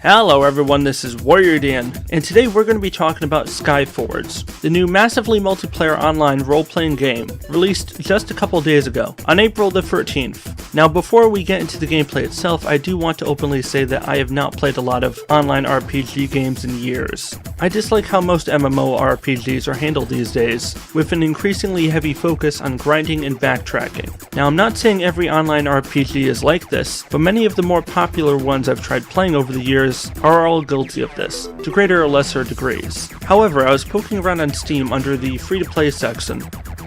Hello everyone, this is Warrior Dan, and today we're going to be talking about Skyforge, the new massively multiplayer online role-playing game, released just a couple days ago, on April the 13th. Now before we get into the gameplay itself, I do want to openly say that I have not played a lot of online RPG games in years. I dislike how most MMORPGs are handled these days, with an increasingly heavy focus on grinding and backtracking. Now I'm not saying every online RPG is like this, but many of the more popular ones I've tried playing over the years are all guilty of this, to greater or lesser degrees. However, I was poking around on Steam under the free-to-play section,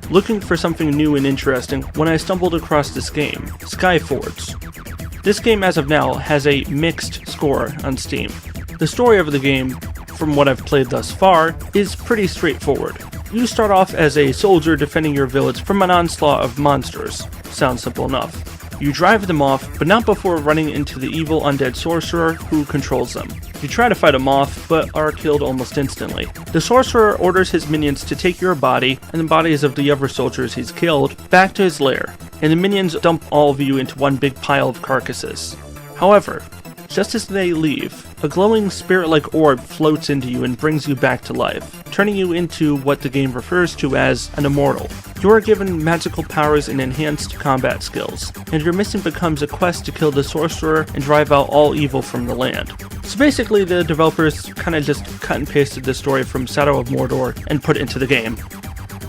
looking for something new and interesting when I stumbled across this game, Skyforge. This game as of now has a mixed score on Steam. The story of the game, from what I've played thus far, is pretty straightforward. You start off as a soldier defending your village from an onslaught of monsters. Sounds simple enough. You drive them off, but not before running into the evil undead sorcerer who controls them. You try to fight him off, but are killed almost instantly. The sorcerer orders his minions to take your body, and the bodies of the other soldiers he's killed, back to his lair, and the minions dump all of you into one big pile of carcasses. However, just as they leave, a glowing spirit-like orb floats into you and brings you back to life, turning you into what the game refers to as an immortal. You are given magical powers and enhanced combat skills, and your mission becomes a quest to kill the sorcerer and drive out all evil from the land. So basically the developers kinda just cut and pasted the story from Shadow of Mordor and put it into the game.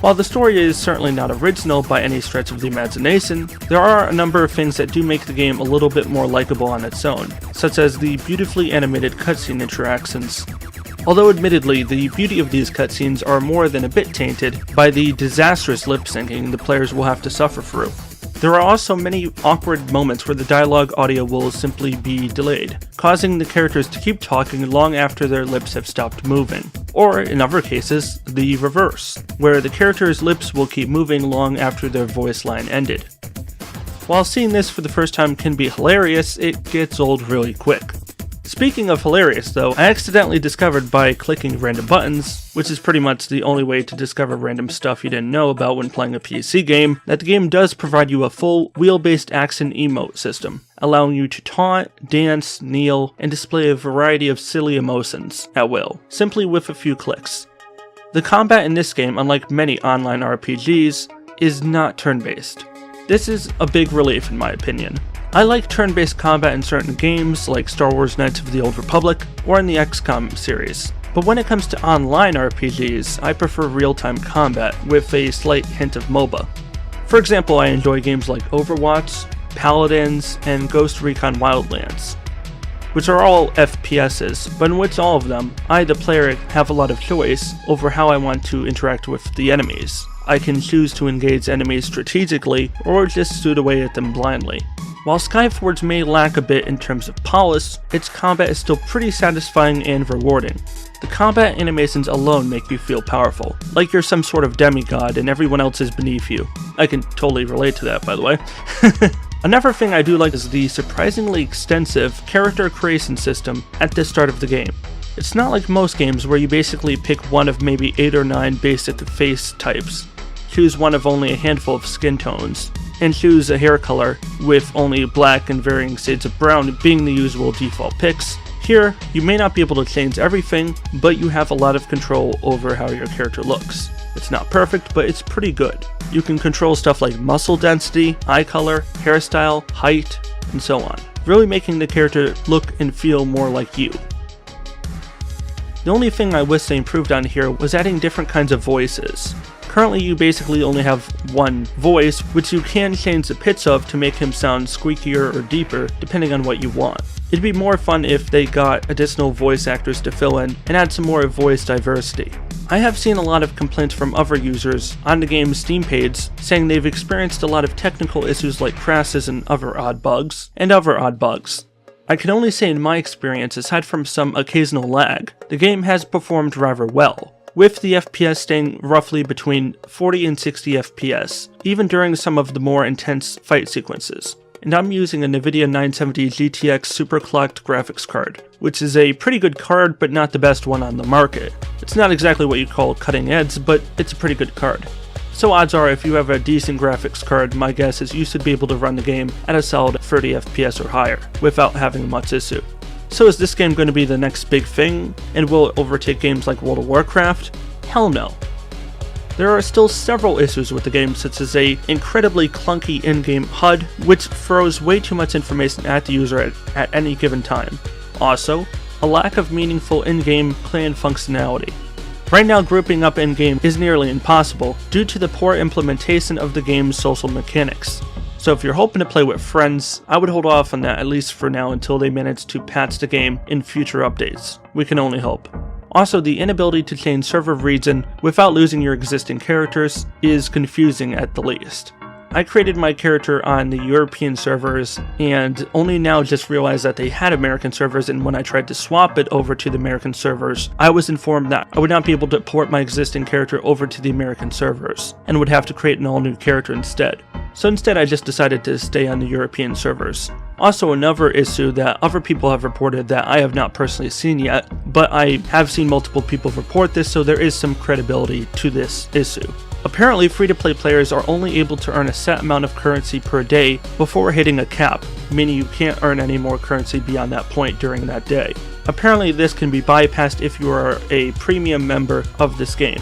While the story is certainly not original by any stretch of the imagination, there are a number of things that do make the game a little bit more likable on its own, such as the beautifully animated cutscene interactions. Although admittedly, the beauty of these cutscenes are more than a bit tainted by the disastrous lip-syncing the players will have to suffer through. There are also many awkward moments where the dialogue audio will simply be delayed, causing the characters to keep talking long after their lips have stopped moving. Or, in other cases, the reverse, where the characters' lips will keep moving long after their voice line ended. While seeing this for the first time can be hilarious, it gets old really quick. Speaking of hilarious though, I accidentally discovered by clicking random buttons, which is pretty much the only way to discover random stuff you didn't know about when playing a PC game, that the game does provide you a full wheel-based action emote system, allowing you to taunt, dance, kneel, and display a variety of silly emotions at will, simply with a few clicks. The combat in this game, unlike many online RPGs, is not turn-based. This is a big relief in my opinion. I like turn-based combat in certain games like Star Wars Knights of the Old Republic or in the XCOM series, but when it comes to online RPGs, I prefer real-time combat with a slight hint of MOBA. For example, I enjoy games like Overwatch, Paladins, and Ghost Recon Wildlands, which are all FPSs, but in which all of them, I the player have a lot of choice over how I want to interact with the enemies. I can choose to engage enemies strategically or just shoot away at them blindly. While Skyforge may lack a bit in terms of polish, its combat is still pretty satisfying and rewarding. The combat animations alone make you feel powerful, like you're some sort of demigod and everyone else is beneath you. I can totally relate to that, by the way. Another thing I do like is the surprisingly extensive character creation system at the start of the game. It's not like most games where you basically pick one of maybe 8 or 9 basic face types, choose one of only a handful of skin tones, and choose a hair color with only black and varying shades of brown being the usual default picks. Here, you may not be able to change everything, but you have a lot of control over how your character looks. It's not perfect, but it's pretty good. You can control stuff like muscle density, eye color, hairstyle, height, and so on, really making the character look and feel more like you. The only thing I wish they improved on here was adding different kinds of voices. Currently you basically only have one voice, which you can change the pitch of to make him sound squeakier or deeper, depending on what you want. It'd be more fun if they got additional voice actors to fill in and add some more voice diversity. I have seen a lot of complaints from other users on the game's Steam page saying they've experienced a lot of technical issues like crashes and other odd bugs. I can only say in my experience, aside from some occasional lag, the game has performed rather well, with the FPS staying roughly between 40 and 60 FPS, even during some of the more intense fight sequences. And I'm using a NVIDIA 970 GTX superclocked graphics card, which is a pretty good card but not the best one on the market. It's not exactly what you'd call cutting edge, but it's a pretty good card. So odds are if you have a decent graphics card, my guess is you should be able to run the game at a solid 30 FPS or higher, without having much issue. So is this game going to be the next big thing, and will it overtake games like World of Warcraft? Hell no. There are still several issues with the game, such as a incredibly clunky in-game HUD, which throws way too much information at the user at any given time. Also, a lack of meaningful in-game clan functionality. Right now, grouping up in-game is nearly impossible due to the poor implementation of the game's social mechanics. So if you're hoping to play with friends, I would hold off on that at least for now until they manage to patch the game in future updates. We can only hope. Also, the inability to change server region without losing your existing characters is confusing at the least. I created my character on the European servers and only now just realized that they had American servers, and when I tried to swap it over to the American servers, I was informed that I would not be able to port my existing character over to the American servers and would have to create an all-new character instead. So instead I just decided to stay on the European servers. Also, another issue that other people have reported that I have not personally seen yet, but I have seen multiple people report this, so there is some credibility to this issue. Apparently, free-to-play players are only able to earn a set amount of currency per day before hitting a cap, meaning you can't earn any more currency beyond that point during that day. Apparently, this can be bypassed if you are a premium member of this game.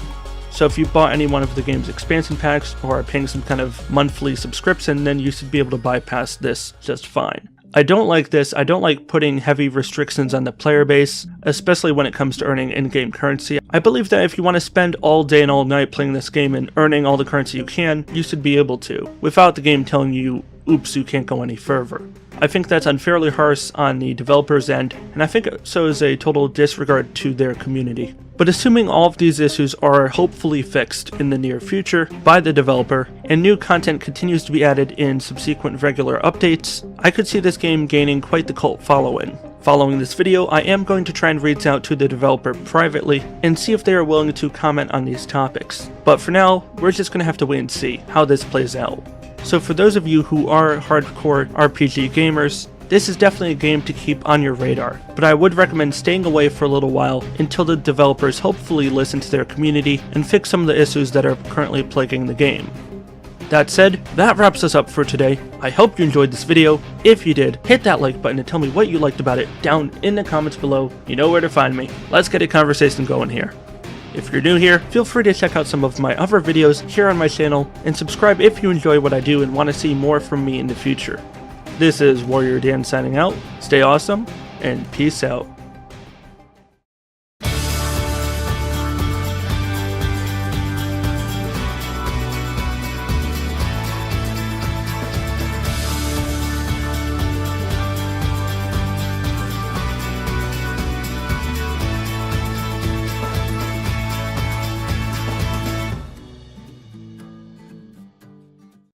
So if you bought any one of the game's expansion packs or are paying some kind of monthly subscription, then you should be able to bypass this just fine. I don't like this. I don't like putting heavy restrictions on the player base, especially when it comes to earning in-game currency. I believe that if you want to spend all day and all night playing this game and earning all the currency you can, you should be able to, without the game telling you, oops, you can't go any further. I think that's unfairly harsh on the developer's end, and I think so is a total disregard to their community. But assuming all of these issues are hopefully fixed in the near future by the developer, and new content continues to be added in subsequent regular updates, I could see this game gaining quite the cult following. Following this video, I am going to try and reach out to the developer privately and see if they are willing to comment on these topics. But for now, we're just going to have to wait and see how this plays out. So for those of you who are hardcore RPG gamers, this is definitely a game to keep on your radar, but I would recommend staying away for a little while until the developers hopefully listen to their community and fix some of the issues that are currently plaguing the game. That said, that wraps us up for today. I hope you enjoyed this video. If you did, hit that like button and tell me what you liked about it down in the comments below. You know where to find me. Let's get a conversation going here. If you're new here, feel free to check out some of my other videos here on my channel, and subscribe if you enjoy what I do and want to see more from me in the future. This is Warrior Dan signing out. Stay awesome, and peace out.